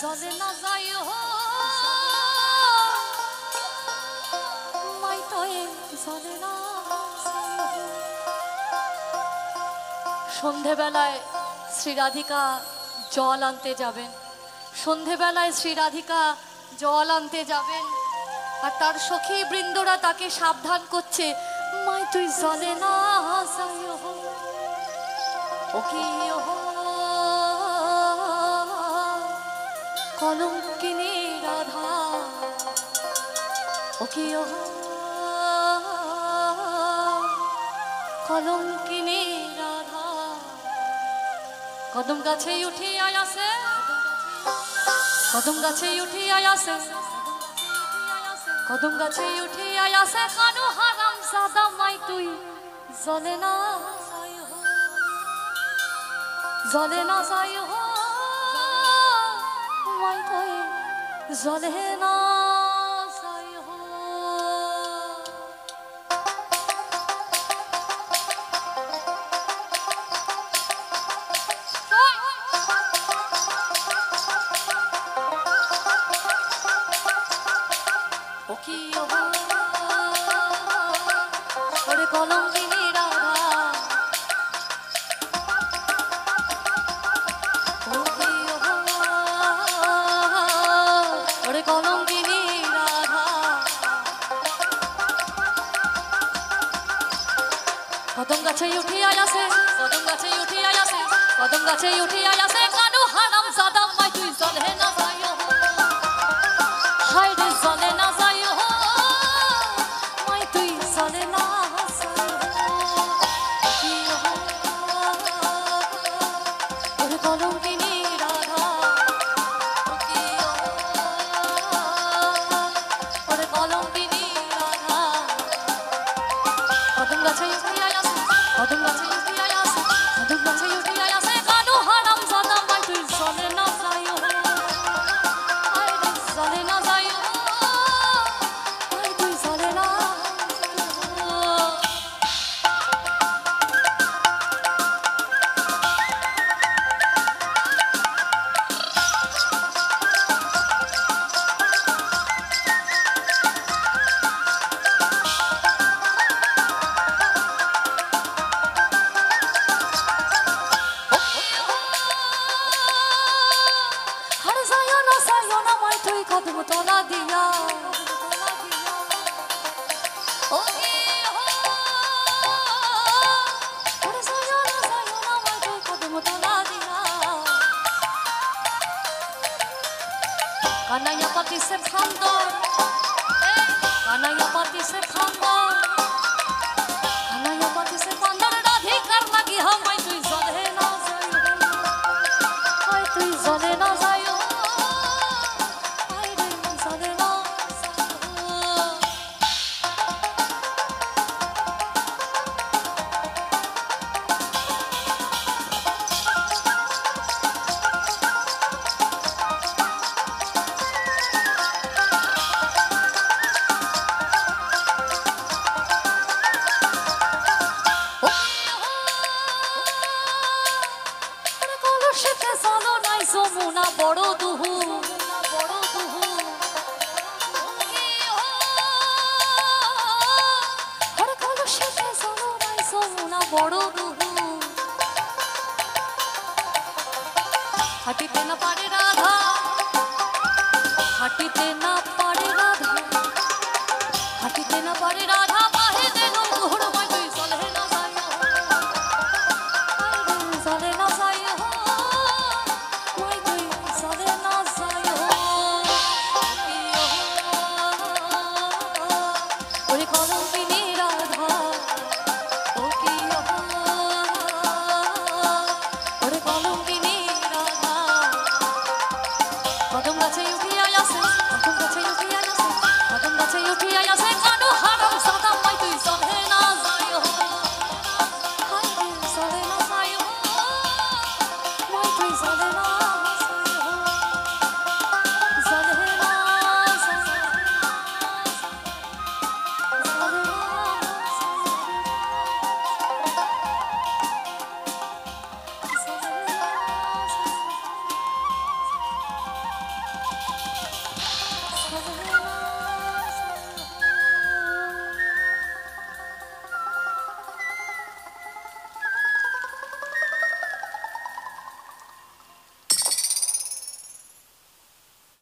জলে না যায় মাই তয়ে জলে না। সন্ধেবেলায় শ্রী রাধিকা জল আনতে যাবেন, সন্ধেবেলায় শ্রী রাধিকা জল আনতে যাবেন, আর তার সখী বৃন্দরা তাকে সাবধান করছে, মাই তুই জলে না যাই ও কি কলঙ্কিনী রাধা, ও কি কলঙ্কিনী রাধা। কদম গাছে উঠি আয়াসে, কদম গাছে উঠি আয়াসে, কদম গাছে উঠি আয়াসে, কানু হারাম জাদা মাই তুই জলে না যাই হো, জলে না যাই হো মাই তুই জলে না যাই হো। ও কি ওরে কলঙ্কিনী রাধা, ও কি ওরে কলঙ্কিনী রাধা। কদম গাছে উঠি আয়াসে, কদম গাছে উঠি আয়াসে, কদম গাছে উঠি আয়াসে, কানু হারাম জাদা মাই তুই জলে না যাই হো, হায় রে জলে না যাই হো মাই তুই জলে না যাই হো। ওরে কলঙ্কিনী রাধা, ওরে কলঙ্কিনী রাধা। কদম গাছে উঠি আয়াসে, কদম গাছে উঠি আয়াসে, কদম গাছে উঠি আয়াসে, কানু হারাম জাদা মাই তুই জলে না যাই হো, হায় রে জলে না যাই হো মাই তুই জলে না। হরে যায় না মাই তুই কদম তোলা দিয়া, ও কি হরে যায় না মাই তুই কদম তোলা দিয়া। কানাইয়া পাতি সে খান্দর, কানাইয়া পাতি সে খান্দর, কানাইয়া পাতি সে খান্দর, রাধিকার লাগি হামাই তুই জলে না যাই হো, হায় তুই জলে না যাই হো, হায় রে জলে না যাই হো। কলসিতে চলো নাই যমুনা বড় দুহু, বড় দুহু। হরে কলসিতে চলো নাই যমুনা বড় দুহু। হাঁটিতে না পারে রাধা, হাঁটিতে না পারে রাধা, হাঁটিতে না পারে রাধা,